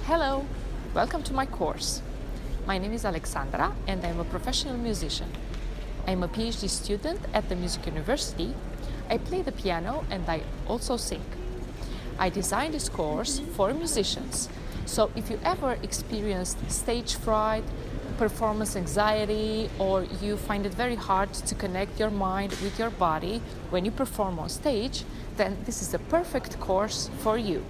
Hello, welcome to my course. My name is Alexandra and I'm a professional musician. I'm a PhD student at the Music University. I play the piano and I also sing. I designed this course for musicians, so if you ever experienced stage fright, performance anxiety, or you find it very hard to connect your mind with your body when you perform on stage, then this is the perfect course for you.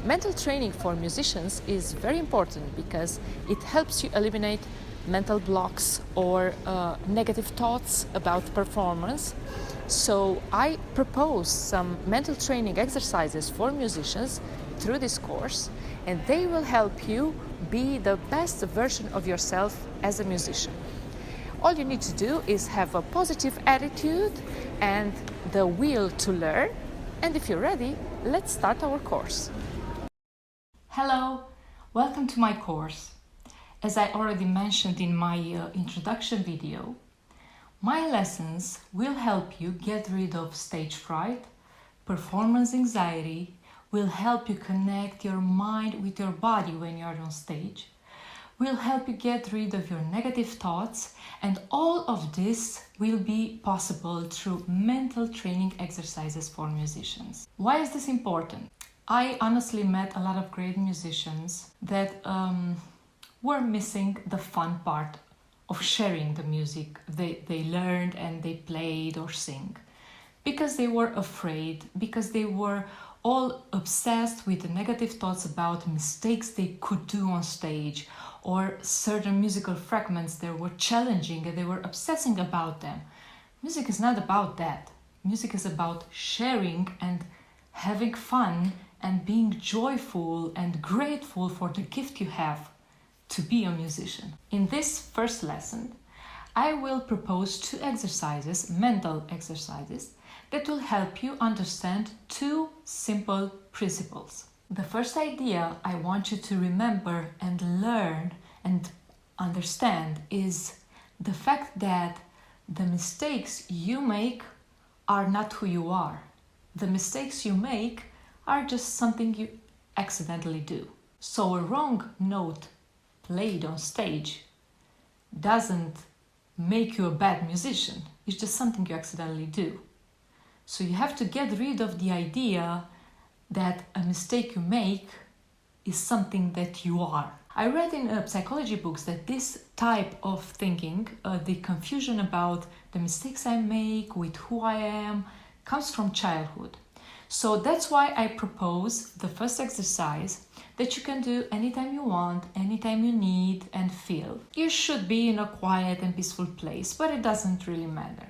Mental training for musicians is very important because it helps you eliminate mental blocks or negative thoughts about performance. So I propose some mental training exercises for musicians through this course, and they will help you be the best version of yourself as a musician. All you need to do is have a positive attitude and the will to learn. And if you're ready, let's start our course. Hello, welcome to my course. As I already mentioned in my introduction video, my lessons will help you get rid of stage fright, performance anxiety, will help you connect your mind with your body when you are on stage, will help you get rid of your negative thoughts, and all of this will be possible through mental training exercises for musicians. Why is this important? I honestly met a lot of great musicians that were missing the fun part of sharing the music they learned and they played or sing, because they were afraid, because they were all obsessed with the negative thoughts about mistakes they could do on stage or certain musical fragments that were challenging and they were obsessing about them. Music is not about that. Music is about sharing and having fun and being joyful and grateful for the gift you have to be a musician. In this first lesson, I will propose two exercises, mental exercises, that will help you understand two simple principles. The first idea I want you to remember and learn and understand is the fact that the mistakes you make are not who you are. The mistakes you make are just something you accidentally do. So a wrong note played on stage doesn't make you a bad musician. It's just something you accidentally do. So you have to get rid of the idea that a mistake you make is something that you are. I read in psychology books that this type of thinking, the confusion about the mistakes I make with who I am, comes from childhood. So that's why I propose the first exercise that you can do anytime you want, anytime you need and feel. You should be in a quiet and peaceful place, but it doesn't really matter.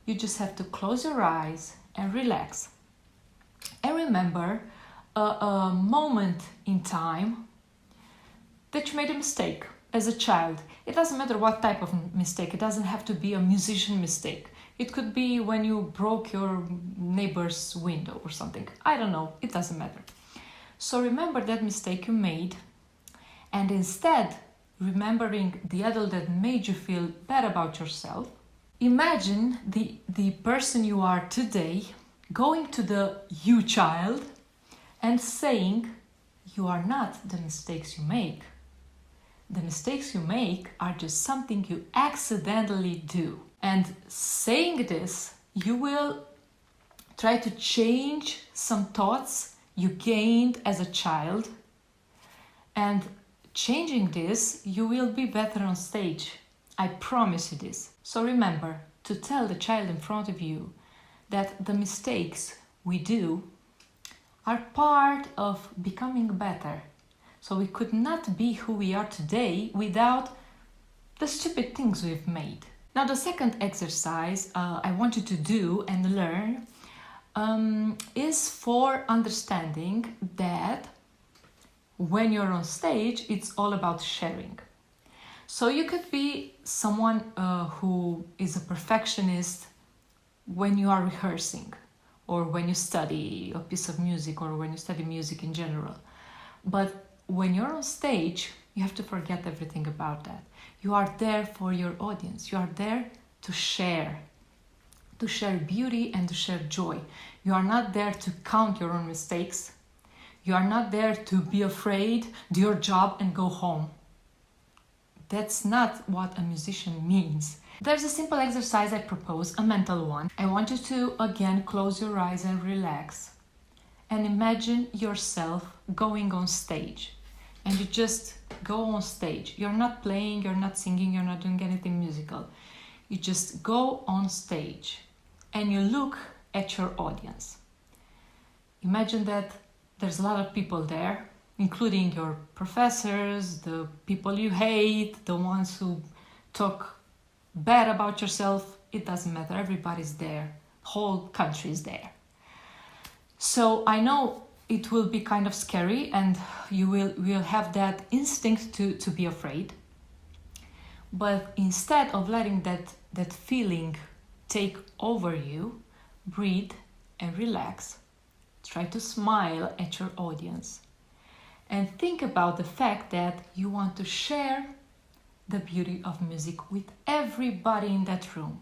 You just have to close your eyes and relax. And remember a moment in time that you made a mistake as a child. It doesn't matter what type of mistake. It doesn't have to be a musician mistake. It could be when you broke your neighbor's window or something. I don't know, it doesn't matter. So remember that mistake you made, and instead, remembering the adult that made you feel bad about yourself, imagine the person you are today going to the you child and saying, you are not the mistakes you make. The mistakes you make are just something you accidentally do. And saying this, you will try to change some thoughts you gained as a child. And changing this, you will be better on stage. I promise you this. So remember to tell the child in front of you that the mistakes we do are part of becoming better. So we could not be who we are today without the stupid things we've made. Now, the second exercise I want you to do and learn is for understanding that when you're on stage, it's all about sharing. So you could be someone who is a perfectionist when you are rehearsing or when you study a piece of music or when you study music in general. But when you're on stage, you have to forget everything about that. You are there for your audience. You are there to share beauty and to share joy. You are not there to count your own mistakes. You are not there to be afraid, do your job and go home. That's not what a musician means. There's a simple exercise I propose, a mental one. I want you to again close your eyes and relax. And imagine yourself going on stage. And you just go on stage. You're not playing, you're not singing, you're not doing anything musical. You just go on stage and you look at your audience. Imagine that there's a lot of people there, including your professors, the people you hate, the ones who talk bad about yourself. It doesn't matter, everybody's there. Whole country is there. So I know it will be kind of scary and you will have that instinct to be afraid. But instead of letting that feeling take over you, breathe and relax. Try to smile at your audience. And think about the fact that you want to share the beauty of music with everybody in that room.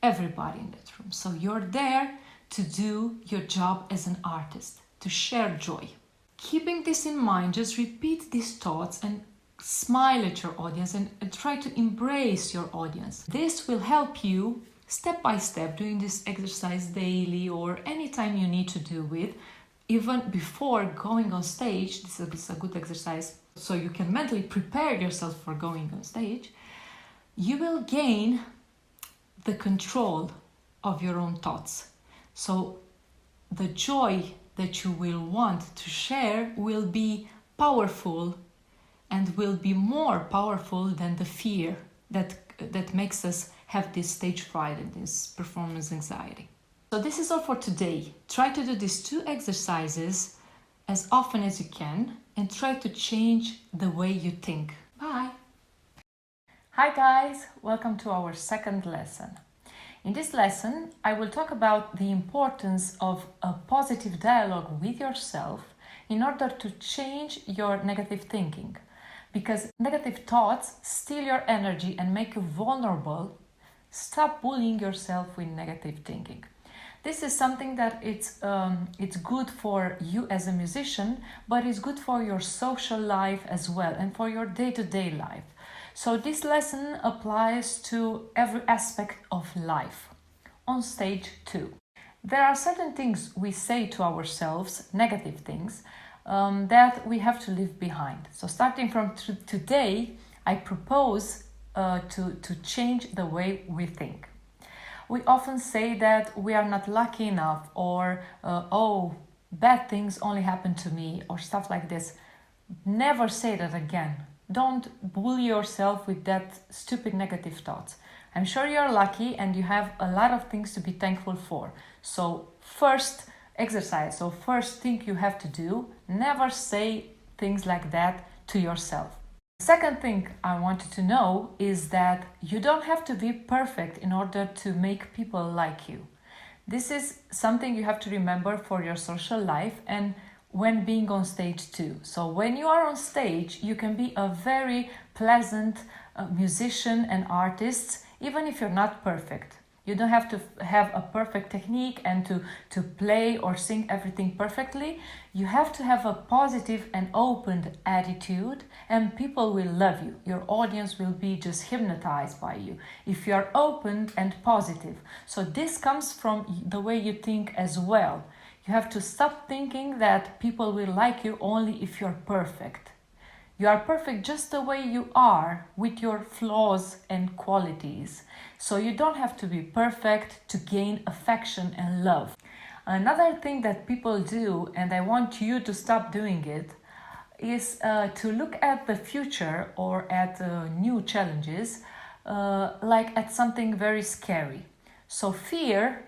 Everybody in that room. So you're there to do your job as an artist, to share joy. Keeping this in mind, just repeat these thoughts and smile at your audience and try to embrace your audience. This will help you step by step doing this exercise daily or anytime you need to do it, even before going on stage. This is a good exercise so you can mentally prepare yourself for going on stage. You will gain the control of your own thoughts. So the joy that you will want to share will be powerful and will be more powerful than the fear that makes us have this stage fright and this performance anxiety. So this is all for today. Try to do these 2 exercises as often as you can and try to change the way you think. Bye! Hi guys, welcome to our second lesson. In this lesson, I will talk about the importance of a positive dialogue with yourself in order to change your negative thinking. Because negative thoughts steal your energy and make you vulnerable. Stop bullying yourself with negative thinking. This is something that it's good for you as a musician, but it's good for your social life as well and for your day-to-day life. So this lesson applies to every aspect of life, on stage too. There are certain things we say to ourselves, negative things, that we have to leave behind. So starting from today, I propose to change the way we think. We often say that we are not lucky enough or, oh, bad things only happen to me or stuff like this. Never say that again. Don't bully yourself with that stupid negative thoughts. I'm sure you're lucky and you have a lot of things to be thankful for. So first exercise, so first thing you have to do, never say things like that to yourself. The second thing I want you to know is that you don't have to be perfect in order to make people like you. This is something you have to remember for your social life and when being on stage too. So when you are on stage, you can be a very pleasant musician and artist, even if you're not perfect. You don't have to have a perfect technique and to play or sing everything perfectly. You have to have a positive and open attitude and people will love you. Your audience will be just hypnotized by you if you are open and positive. So this comes from the way you think as well. You have to stop thinking that people will like you only if you're perfect. You are perfect just the way you are, with your flaws and qualities. So you don't have to be perfect to gain affection and love. Another thing that people do, and I want you to stop doing it, is to look at the future or at new challenges like at something very scary. So fear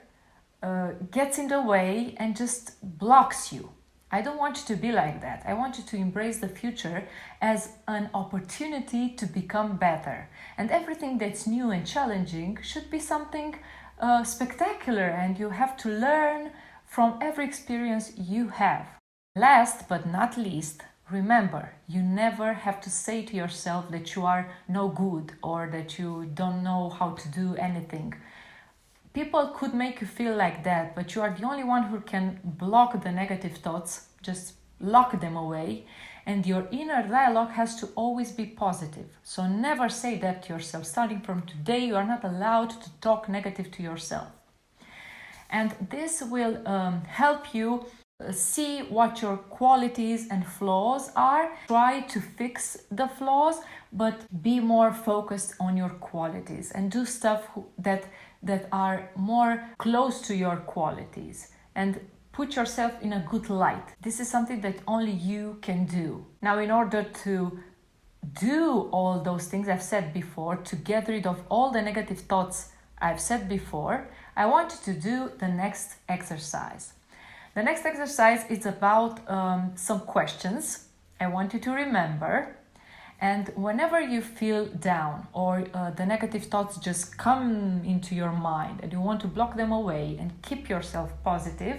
gets in the way and just blocks you. I don't want you to be like that. I want you to embrace the future as an opportunity to become better. And everything that's new and challenging should be something spectacular, and you have to learn from every experience you have. Last but not least, remember, you never have to say to yourself that you are no good or that you don't know how to do anything. People could make you feel like that, but you are the only one who can block the negative thoughts. Just lock them away, and your inner dialogue has to always be positive. So never say that to yourself. Starting from today, you are not allowed to talk negative to yourself. And this will help you see what your qualities and flaws are. Try to fix the flaws, but be more focused on your qualities and do stuff that are more close to your qualities, and put yourself in a good light. This is something that only you can do. Now, in order to do all those things I've said before, to get rid of all the negative thoughts I've said before, I want you to do the next exercise. The next exercise is about some questions I want you to remember. And whenever you feel down or the negative thoughts just come into your mind and you want to block them away and keep yourself positive,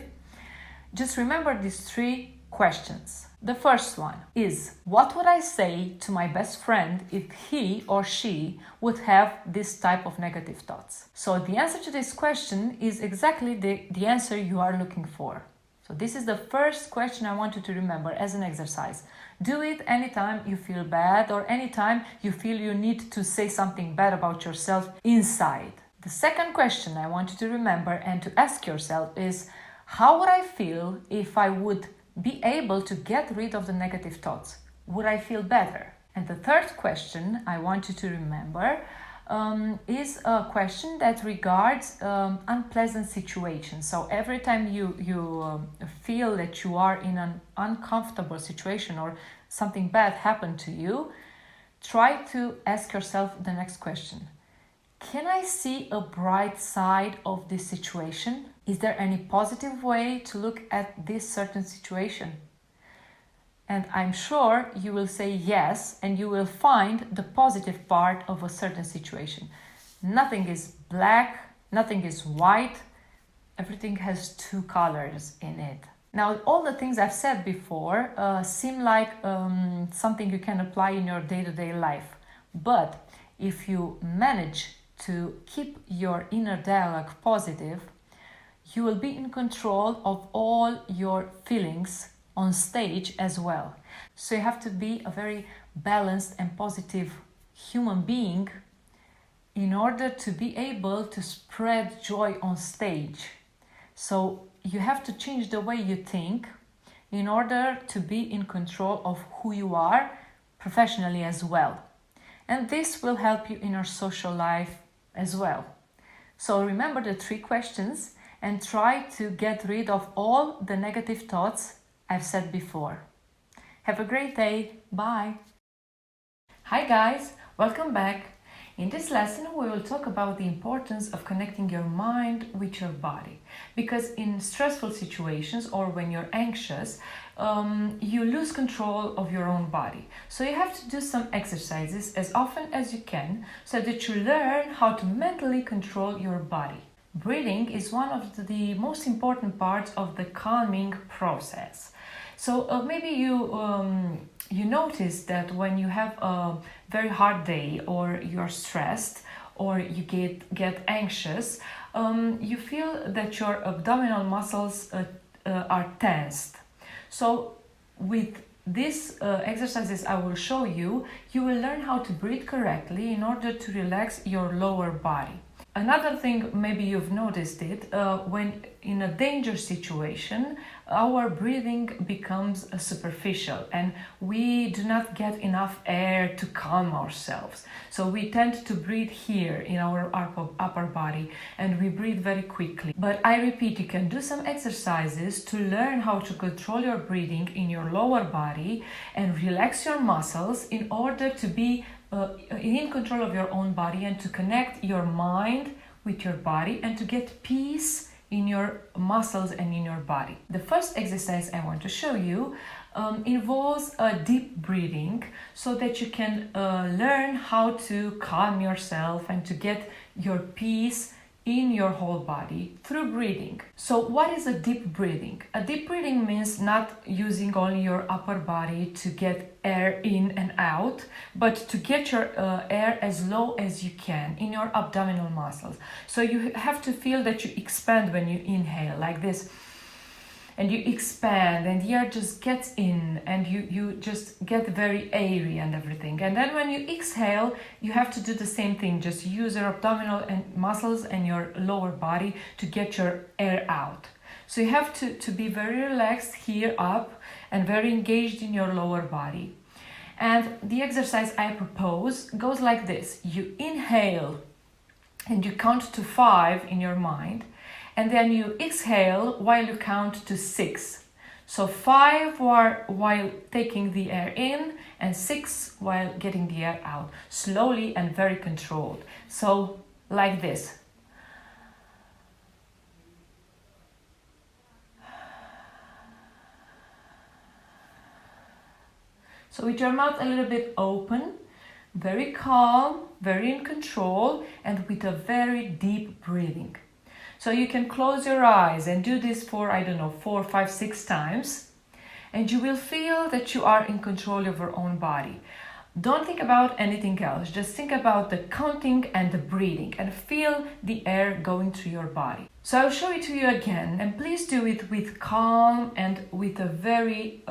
just remember these 3 questions. The first one is, what would I say to my best friend if he or she would have this type of negative thoughts? So the answer to this question is exactly the answer you are looking for. So this is the first question I want you to remember as an exercise. Do it anytime you feel bad or anytime you feel you need to say something bad about yourself inside. The second question I want you to remember and to ask yourself is, how would I feel if I would be able to get rid of the negative thoughts? Would I feel better? And the third question I want you to remember is a question that regards unpleasant situations. So every time you feel that you are in an uncomfortable situation or something bad happened to you, try to ask yourself the next question. Can I see a bright side of this situation? Is there any positive way to look at this certain situation? And I'm sure you will say yes, and you will find the positive part of a certain situation. Nothing is black, nothing is white, everything has 2 colors in it. Now, all the things I've said before seem like something you can apply in your day-to-day life. But if you manage to keep your inner dialogue positive, you will be in control of all your feelings on stage as well. So you have to be a very balanced and positive human being in order to be able to spread joy on stage. So you have to change the way you think in order to be in control of who you are professionally as well. And this will help you in your social life as well. So remember the 3 questions and try to get rid of all the negative thoughts I've said before. Have a great day. Bye. Hi guys, welcome back. In this lesson, we will talk about the importance of connecting your mind with your body. Because in stressful situations or when you're anxious, you lose control of your own body. So you have to do some exercises as often as you can so that you learn how to mentally control your body. Breathing is one of the most important parts of the calming process. So maybe you notice that when you have a very hard day or you're stressed or you get anxious, you feel that your abdominal muscles are tensed. So with these exercises I will show you, you will learn how to breathe correctly in order to relax your lower body. Another thing, maybe you've noticed it, when in a danger situation, our breathing becomes superficial and we do not get enough air to calm ourselves. So we tend to breathe here in our upper body and we breathe very quickly. But I repeat, you can do some exercises to learn how to control your breathing in your lower body and relax your muscles in order to be in control of your own body and to connect your mind with your body and to get peace in your muscles and in your body. The first exercise I want to show you involves a deep breathing so that you can learn how to calm yourself and to get your peace in your whole body through breathing. So what is a deep breathing? A deep breathing means not using only your upper body to get air in and out, but to get your air as low as you can in your abdominal muscles. So you have to feel that you expand when you inhale like this. and you expand, and the air just gets in, and you just get very airy and everything. And then when you exhale, you have to do the same thing. Just use your abdominal and muscles and your lower body to get your air out. So you have to be very relaxed here up and very engaged in your lower body. And the exercise I propose goes like this. You inhale and you count to 5 in your mind, and then you exhale while you count to 6. So 5 while taking the air in, and 6 while getting the air out, slowly and very controlled. So like this. So with your mouth a little bit open, very calm, very in control, and with a very deep breathing. So you can close your eyes and do this for, 4, 5, 6 times, and you will feel that you are in control of your own body. Don't think about anything else, just think about the counting and the breathing, and feel the air going through your body. So I'll show it to you again, and please do it with calm and with a very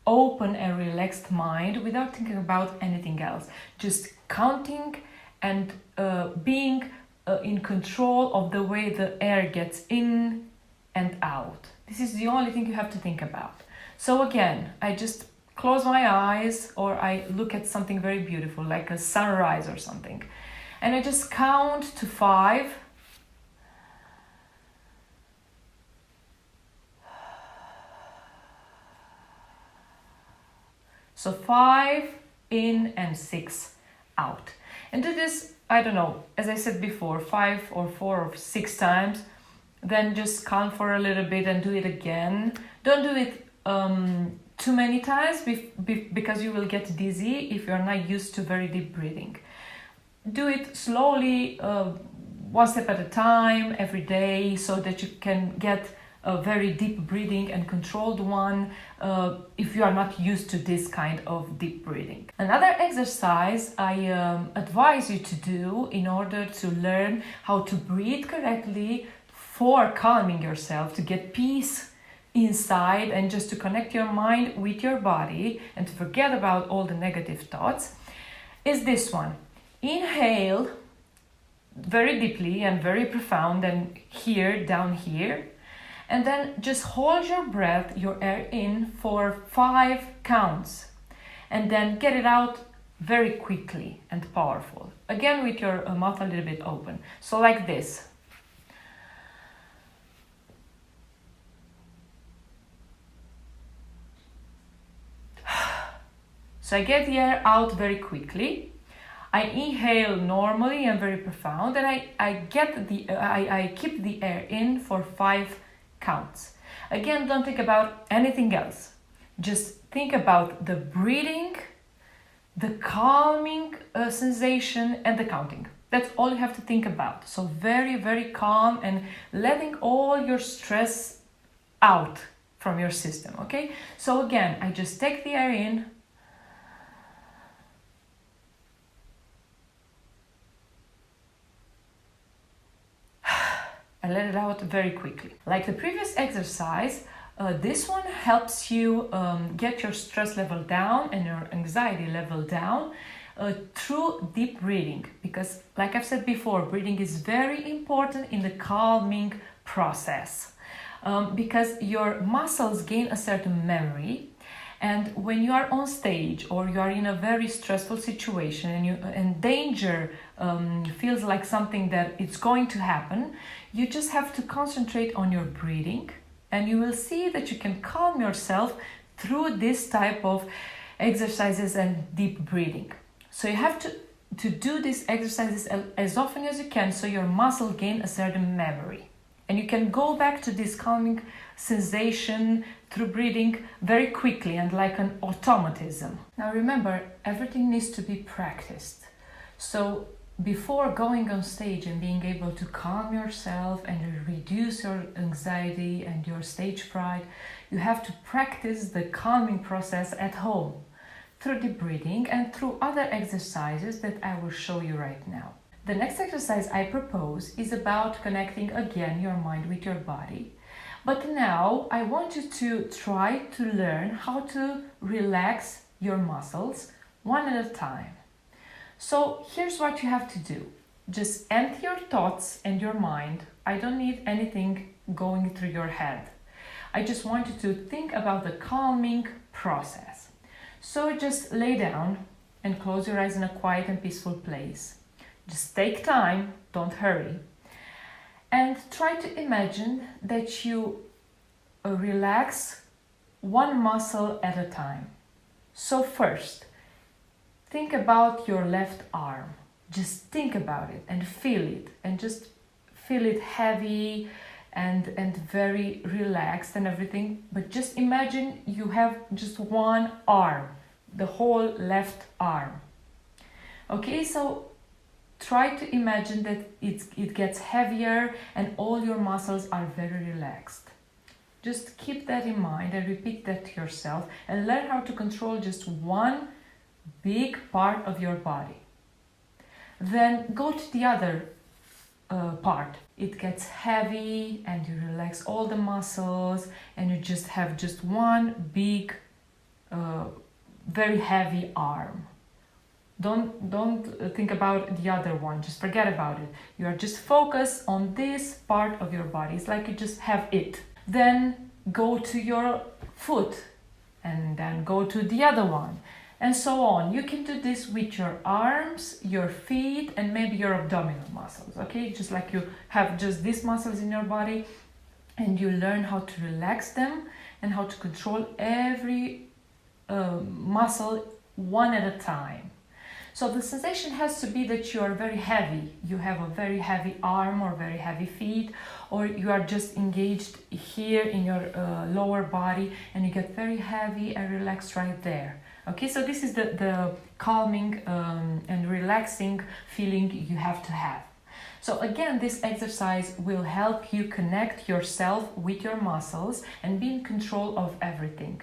open and relaxed mind, without thinking about anything else. Just counting and being in control of the way the air gets in and out. This is the only thing you have to think about. So again, I just close my eyes, or I look at something very beautiful, like a sunrise or something, and I just count to 5. So 5 in and 6 out. And do this, as I said before, 5 or 4 or 6 times. Then just count for a little bit and do it again. Don't do it too many times because you will get dizzy if you're not used to very deep breathing. Do it slowly, one step at a time, every day, so that you can get a very deep breathing and controlled one if you are not used to this kind of deep breathing. Another exercise I advise you to do in order to learn how to breathe correctly for calming yourself, to get peace inside and just to connect your mind with your body and to forget about all the negative thoughts, is this one. Inhale very deeply and very profound, and here, down here. And then just hold your breath, your air in for 5 counts, and then get it out very quickly and powerful. Again, with your mouth a little bit open. So like this. So I get the air out very quickly. I inhale normally and very profound, and I keep the air in for 5 counts. Again, don't think about anything else. Just think about the breathing, the calming sensation, and the counting. That's all you have to think about. So very, very calm and letting all your stress out from your system, okay? So again, I just take the air in, and let it out very quickly. Like the previous exercise, this one helps you get your stress level down and your anxiety level down through deep breathing. Because like I've said before, breathing is very important in the calming process. Because your muscles gain a certain memory, and when you are on stage or you are in a very stressful situation and danger feels like something that it's going to happen, you just have to concentrate on your breathing, and you will see that you can calm yourself through this type of exercises and deep breathing. So you have to do these exercises as often as you can, so your muscle gain a certain memory. And you can go back to this calming sensation through breathing very quickly and like an automatism. Now remember, everything needs to be practiced. So before going on stage and being able to calm yourself and reduce your anxiety and your stage fright, you have to practice the calming process at home through deep breathing and through other exercises that I will show you right now. The next exercise I propose is about connecting again your mind with your body, But now I want you to try to learn how to relax your muscles one at a time. So here's what you have to do. Just empty your thoughts and your mind. I don't need anything going through your head. I just want you to think about the calming process. So just lay down and close your eyes in a quiet and peaceful place. Just take time, don't hurry. And try to imagine that you relax one muscle at a time. So first, think about your left arm. Just think about it and feel it, and just feel it heavy and very relaxed and everything. But just imagine you have just one arm, the whole left arm. Okay, so try to imagine that it gets heavier and all your muscles are very relaxed. Just keep that in mind and repeat that to yourself and learn how to control just one big part of your body. Then go to the other part. It gets heavy and you relax all the muscles and you just have just one big, very heavy arm. Don't think about the other one, just forget about it. You are just focused on this part of your body. It's like you just have it. Then go to your foot and then go to the other one and so on. You can do this with your arms, your feet, and maybe your abdominal muscles, okay? Just like you have just these muscles in your body and you learn how to relax them and how to control every muscle one at a time. So the sensation has to be that you are very heavy. You have a very heavy arm or very heavy feet, or you are just engaged here in your lower body and you get very heavy and relaxed right there. Okay, so this is the calming and relaxing feeling you have to have. So again, this exercise will help you connect yourself with your muscles and be in control of everything.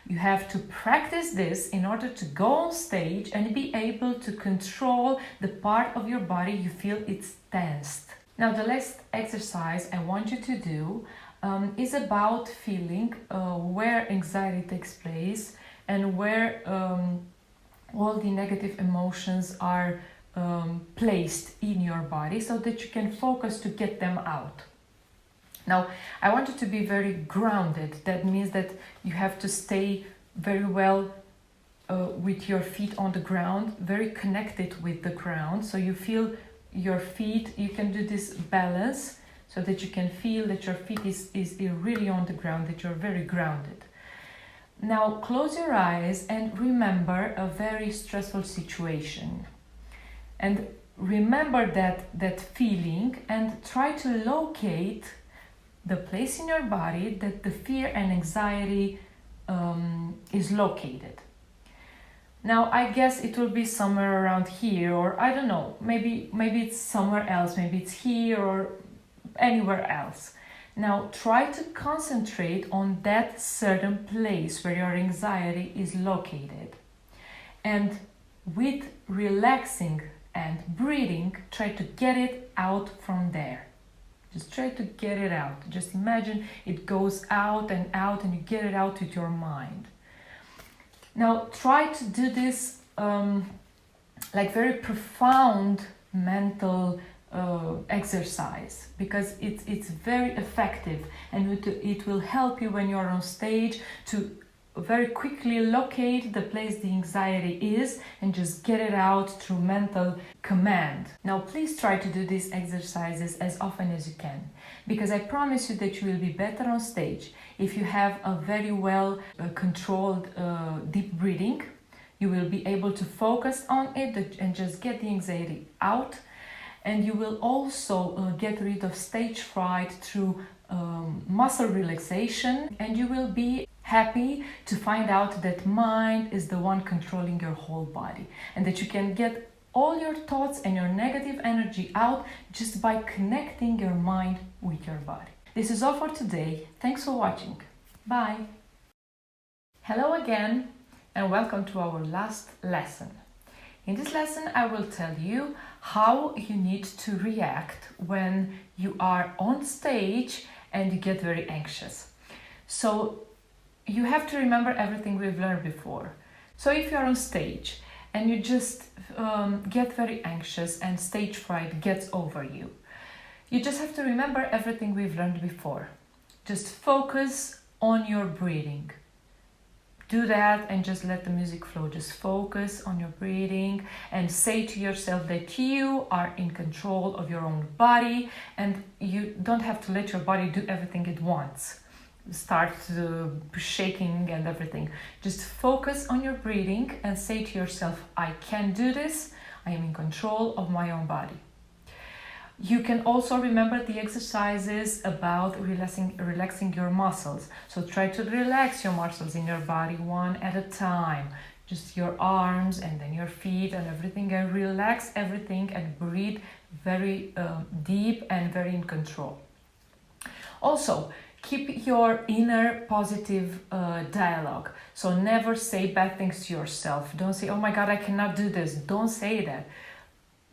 You have to practice this in order to go on stage and be able to control the part of your body you feel it's tensed. Now, the last exercise I want you to do is about feeling where anxiety takes place and where all the negative emotions are placed in your body so that you can focus to get them out. Now, I want you to be very grounded. That means that you have to stay very well with your feet on the ground, very connected with the ground. So you feel your feet, you can do this balance so that you can feel that your feet is really on the ground, that you're very grounded. Now, close your eyes and remember a very stressful situation. And remember that feeling and try to locate the place in your body that the fear and anxiety is located. Now, I guess it will be somewhere around here, or I don't know, maybe it's somewhere else, maybe it's here or anywhere else. Now, try to concentrate on that certain place where your anxiety is located. And with relaxing and breathing, try to get it out from there. Just try to get it out. Just imagine it goes out and you get it out with your mind. Now try to do this like very profound mental exercise, because it's very effective and it will help you when you're on stage to very quickly locate the place the anxiety is and just get it out through mental command. Now please try to do these exercises as often as you can, because I promise you that you will be better on stage if you have a very well controlled deep breathing. You will be able to focus on it and just get the anxiety out, and you will also get rid of stage fright through muscle relaxation, and you will be happy to find out that mind is the one controlling your whole body and that you can get all your thoughts and your negative energy out just by connecting your mind with your body. This is all for today. Thanks for watching. Bye. Hello again and welcome to our last lesson. In this lesson, I will tell you how you need to react when you are on stage and you get very anxious. So you have to remember everything we've learned before. So if you're on stage and you just get very anxious and stage fright gets over you, you just have to remember everything we've learned before. Just focus on your breathing. Do that and just let the music flow. Just focus on your breathing and say to yourself that you are in control of your own body and you don't have to let your body do everything at once. Start shaking and everything. Just focus on your breathing and say to yourself, I can do this. I am in control of my own body. You can also remember the exercises about relaxing your muscles. So try to relax your muscles in your body one at a time. Just your arms and then your feet and everything, and relax everything and breathe very deep and very in control. Also, keep your inner positive dialogue. So never say bad things to yourself. Don't say, oh my God, I cannot do this. Don't say that.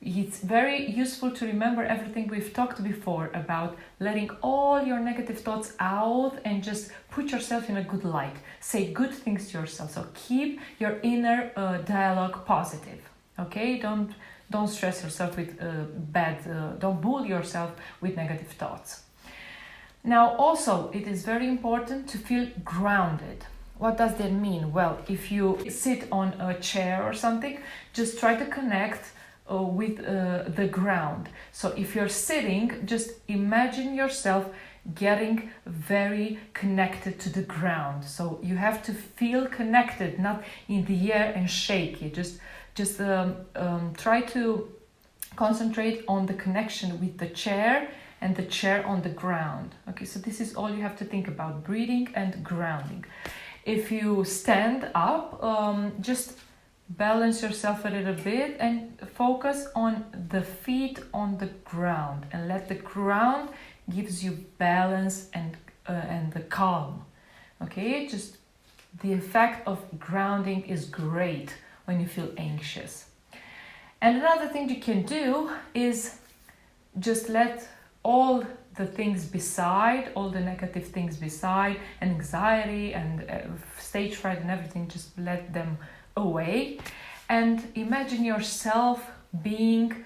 It's very useful to remember everything we've talked before about letting all your negative thoughts out and just put yourself in a good light. Say good things to yourself. So keep your inner dialogue positive. Okay? Don't stress yourself with don't bully yourself with negative thoughts. Now, also, it is very important to feel grounded. What does that mean? Well, if you sit on a chair or something, just try to connect with the ground. So if you're sitting, just imagine yourself getting very connected to the ground. So you have to feel connected, not in the air and shaky. Just try to concentrate on the connection with the chair and the chair on the ground. Okay, so this is all you have to think about, breathing and grounding. If you stand up, just balance yourself a little bit and focus on the feet on the ground and let the ground gives you balance and the calm. Okay, just the effect of grounding is great when you feel anxious. And another thing you can do is just let all the things beside, all the negative things beside, and anxiety and stage fright and everything, just let them away and imagine yourself being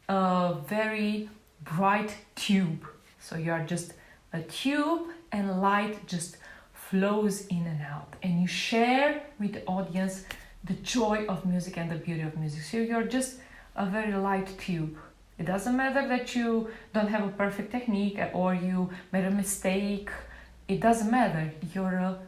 a very bright tube. So you are just a tube and light just flows in and out, and you share with the audience the joy of music and the beauty of music. So you're just a very light tube. It doesn't matter that you don't have a perfect technique or you made a mistake. It doesn't matter. You're a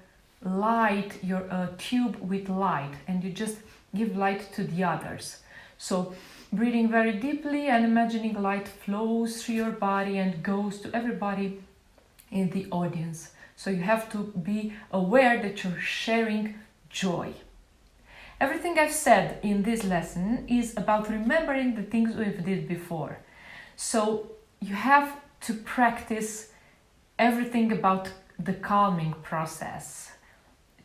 light, you're a tube with light, and you just give light to the others. So breathing very deeply and imagining light flows through your body and goes to everybody in the audience. So you have to be aware that you're sharing joy. Everything I've said in this lesson is about remembering the things we've did before. So you have to practice everything about the calming process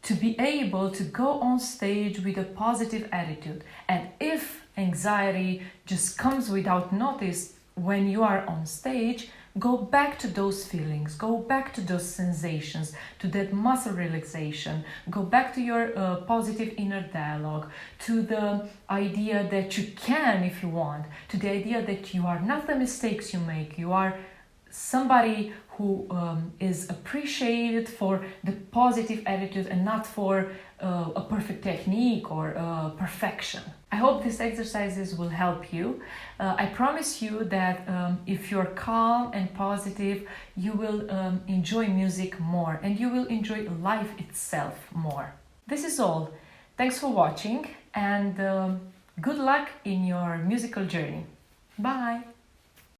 to be able to go on stage with a positive attitude. And if anxiety just comes without notice when you are on stage, go back to those feelings, go back to those sensations, to that muscle relaxation, go back to your positive inner dialogue, to the idea that you can if you want, to the idea that you are not the mistakes you make, you are somebody who is appreciated for the positive attitude and not for a perfect technique or perfection. I hope these exercises will help you. I promise you that if you're calm and positive, you will enjoy music more and you will enjoy life itself more. This is all. Thanks for watching and good luck in your musical journey. Bye!